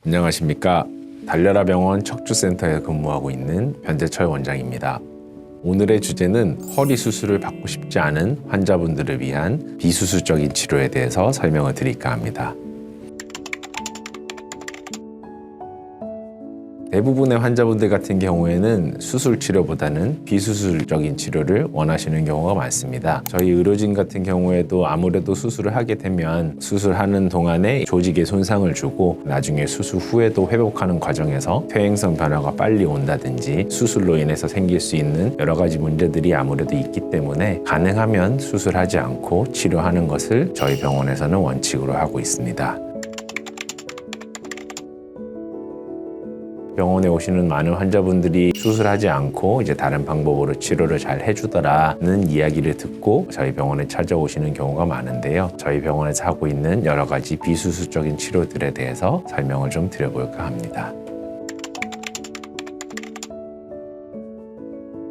안녕하십니까. 달려라 병원 척추센터에 근무하고 있는 변재철 원장입니다. 오늘의 주제는 허리 수술을 받고 싶지 않은 환자분들을 위한 비수술적인 치료에 대해서 설명을 드릴까 합니다. 대부분의 환자분들 같은 경우에는 수술 치료보다는 비수술적인 치료를 원하시는 경우가 많습니다. 저희 의료진 같은 경우에도 아무래도 수술을 하게 되면 수술하는 동안에 조직에 손상을 주고 나중에 수술 후에도 회복하는 과정에서 퇴행성 변화가 빨리 온다든지 수술로 인해서 생길 수 있는 여러 가지 문제들이 아무래도 있기 때문에 가능하면 수술하지 않고 치료하는 것을 저희 병원에서는 원칙으로 하고 있습니다. 병원에 오시는 많은 환자분들이 수술하지 않고 이제 다른 방법으로 치료를 잘 해주더라는 이야기를 듣고 저희 병원에 찾아오시는 경우가 많은데요. 저희 병원에서 하고 있는 여러 가지 비수술적인 치료들에 대해서 설명을 좀 드려볼까 합니다.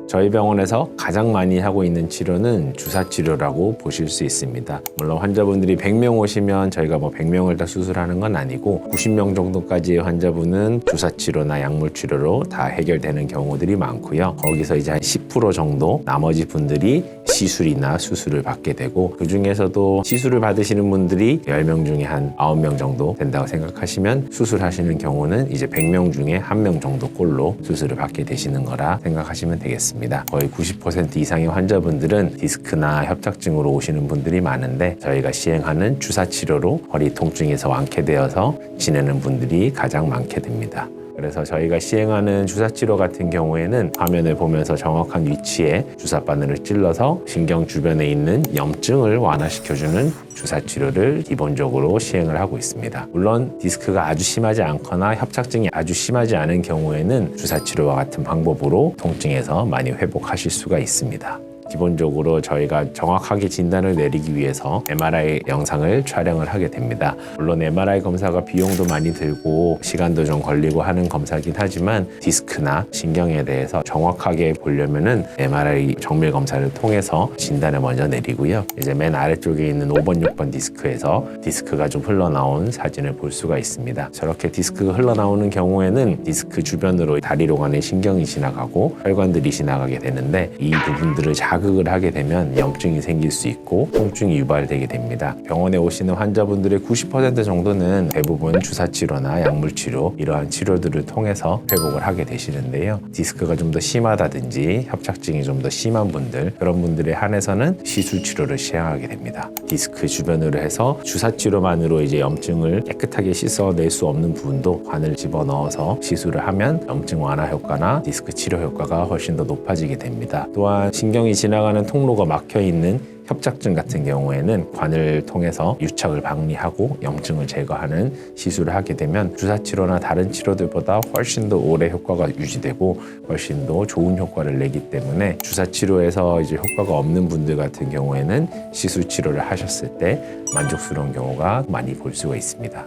저희 병원에서 가장 많이 하고 있는 치료는 주사 치료라고 보실 수 있습니다. 물론 환자분들이 100명 오시면 저희가 100명을 다 수술하는 건 아니고 90명 정도까지의 환자분은 주사 치료나 약물 치료로 다 해결되는 경우들이 많고요. 거기서 이제 한 10% 정도 나머지 분들이 시술이나 수술을 받게 되고 그 중에서도 시술을 받으시는 분들이 10명 중에 한 9명 정도 된다고 생각하시면 수술하시는 경우는 이제 100명 중에 1명 정도 꼴로 수술을 받게 되시는 거라 생각하시면 되겠습니다. 거의 90% 이상의 환자분들은 디스크나 협착증으로 오시는 분들이 많은데 저희가 시행하는 주사 치료로 허리 통증에서 완쾌되어서 지내는 분들이 가장 많게 됩니다. 그래서 저희가 시행하는 주사치료 같은 경우에는 화면을 보면서 정확한 위치에 주사바늘을 찔러서 신경 주변에 있는 염증을 완화시켜주는 주사치료를 기본적으로 시행을 하고 있습니다. 물론 디스크가 아주 심하지 않거나 협착증이 아주 심하지 않은 경우에는 주사치료와 같은 방법으로 통증에서 많이 회복하실 수가 있습니다. 기본적으로 저희가 정확하게 진단을 내리기 위해서 MRI 영상을 촬영을 하게 됩니다. 물론 MRI 검사가 비용도 많이 들고 시간도 좀 걸리고 하는 검사긴 하지만 디스크나 신경에 대해서 정확하게 보려면은 MRI 정밀 검사를 통해서 진단을 먼저 내리고요. 이제 맨 아래쪽에 있는 5번, 6번 디스크에서 디스크가 좀 흘러나온 사진을 볼 수가 있습니다. 저렇게 디스크가 흘러나오는 경우에는 디스크 주변으로 다리로 가는 신경이 지나가고 혈관들이 지나가게 되는데 이 부분들을 자극을 하게 되면 염증이 생길 수 있고 통증이 유발되게 됩니다. 병원에 오시는 환자분들의 90% 정도는 대부분 주사치료나 약물치료 이러한 치료들을 통해서 회복을 하게 되시는데요. 디스크가 좀 더 심하다든지 협착증이 좀 더 심한 분들 그런 분들에 한해서는 시술치료를 시행하게 됩니다. 디스크 주변으로 해서 주사치료만으로 이제 염증을 깨끗하게 씻어낼 수 없는 부분도 관을 집어넣어서 시술을 하면 염증 완화 효과나 디스크 치료 효과가 훨씬 더 높아지게 됩니다. 또한 신경이 지나가는 통로가 막혀있는 협착증 같은 경우에는 관을 통해서 유착을 방리하고 염증을 제거하는 시술을 하게 되면 주사치료나 다른 치료들보다 훨씬 더 오래 효과가 유지되고 훨씬 더 좋은 효과를 내기 때문에 주사치료에서 이제 효과가 없는 분들 같은 경우에는 시술치료를 하셨을 때 만족스러운 경우가 많이 볼 수가 있습니다.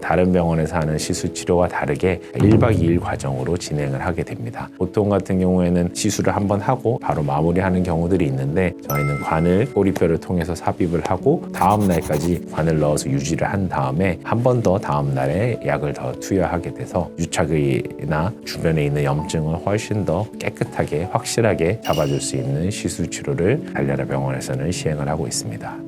다른 병원에서 하는 시술치료와 다르게 1박 2일 과정으로 진행을 하게 됩니다. 보통 같은 경우에는 시술을 한번 하고 바로 마무리하는 경우들이 있는데 저희는 관을 꼬리뼈를 통해서 삽입을 하고 다음 날까지 관을 넣어서 유지를 한 다음에 한 번 더 다음 날에 약을 더 투여하게 돼서 유착이나 주변에 있는 염증을 훨씬 더 깨끗하게 확실하게 잡아줄 수 있는 시술치료를 달려라 병원에서는 시행을 하고 있습니다.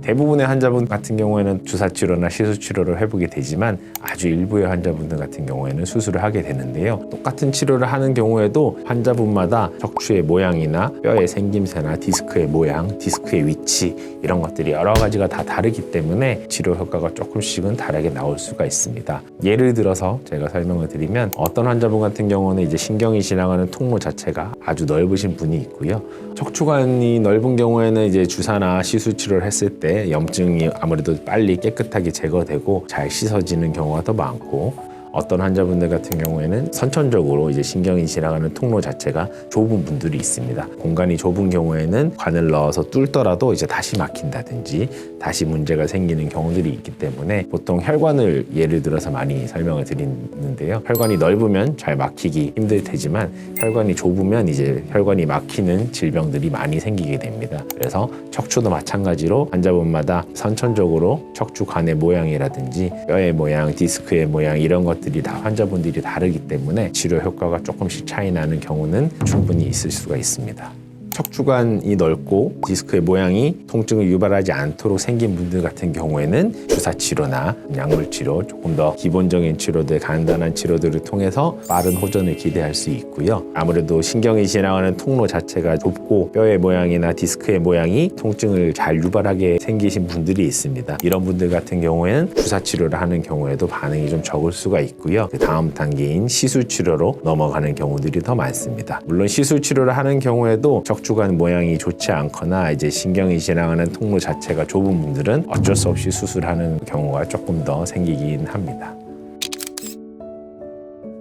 대부분의 환자분 같은 경우에는 주사치료나 시술치료를 회복이 되지만 아주 일부의 환자분들 같은 경우에는 수술을 하게 되는데요. 똑같은 치료를 하는 경우에도 환자분마다 척추의 모양이나 뼈의 생김새나 디스크의 모양, 디스크의 위치 이런 것들이 여러 가지가 다 다르기 때문에 치료 효과가 조금씩은 다르게 나올 수가 있습니다. 예를 들어서 제가 설명을 드리면 어떤 환자분 같은 경우는 이제 신경이 지나가는 통로 자체가 아주 넓으신 분이 있고요. 척추관이 넓은 경우에는 이제 주사나 시술치료를 했을 때 염증이 아무래도 빨리 깨끗하게 제거되고 잘 씻어지는 경우가 더 많고 어떤 환자분들 같은 경우에는 선천적으로 이제 신경이 지나가는 통로 자체가 좁은 분들이 있습니다. 공간이 좁은 경우에는 관을 넣어서 뚫더라도 이제 다시 막힌다든지 다시 문제가 생기는 경우들이 있기 때문에 보통 혈관을 예를 들어서 많이 설명을 드리는데요. 혈관이 넓으면 잘 막히기 힘들 테지만 혈관이 좁으면 이제 혈관이 막히는 질병들이 많이 생기게 됩니다. 그래서 척추도 마찬가지로 환자분마다 선천적으로 척추관의 모양이라든지 뼈의 모양, 디스크의 모양 이런 것들이 다 환자분들이 다르기 때문에 치료 효과가 조금씩 차이 나는 경우는 충분히 있을 수가 있습니다. 척추관이 넓고 디스크의 모양이 통증을 유발하지 않도록 생긴 분들 같은 경우에는 주사치료나 약물치료, 조금 더 기본적인 치료들, 간단한 치료들을 통해서 빠른 호전을 기대할 수 있고요. 아무래도 신경이 지나가는 통로 자체가 좁고 뼈의 모양이나 디스크의 모양이 통증을 잘 유발하게 생기신 분들이 있습니다. 이런 분들 같은 경우에는 주사치료를 하는 경우에도 반응이 좀 적을 수가 있고요. 그 다음 단계인 시술치료로 넘어가는 경우들이 더 많습니다. 물론 시술치료를 하는 경우에도 척추관 모양이 좋지 않거나 이제 신경이 지나가는 통로 자체가 좁은 분들은 어쩔 수 없이 수술하는 경우가 조금 더 생기긴 합니다.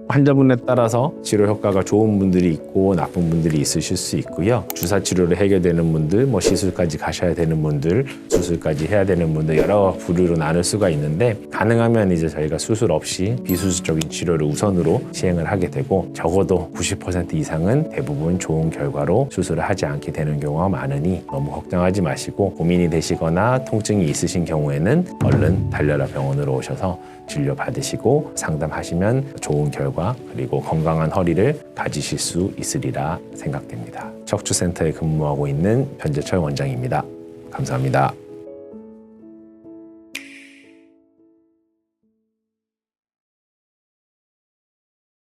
환자분에 따라서 치료 효과가 좋은 분들이 있고 나쁜 분들이 있으실 수 있고요. 주사 치료를 해결되는 분들, 시술까지 가셔야 되는 분들, 수술까지 해야 되는 분들 여러 부류로 나눌 수가 있는데 가능하면 이제 저희가 수술 없이 비수술적인 치료를 우선으로 시행을 하게 되고 적어도 90% 이상은 대부분 좋은 결과로 수술을 하지 않게 되는 경우가 많으니 너무 걱정하지 마시고 고민이 되시거나 통증이 있으신 경우에는 얼른 달려라 병원으로 오셔서 진료 받으시고 상담하시면 좋은 결과 그리고 건강한 허리를 가지실 수 있으리라 생각됩니다. 척추센터에 근무하고 있는 변재철 원장입니다. 감사합니다.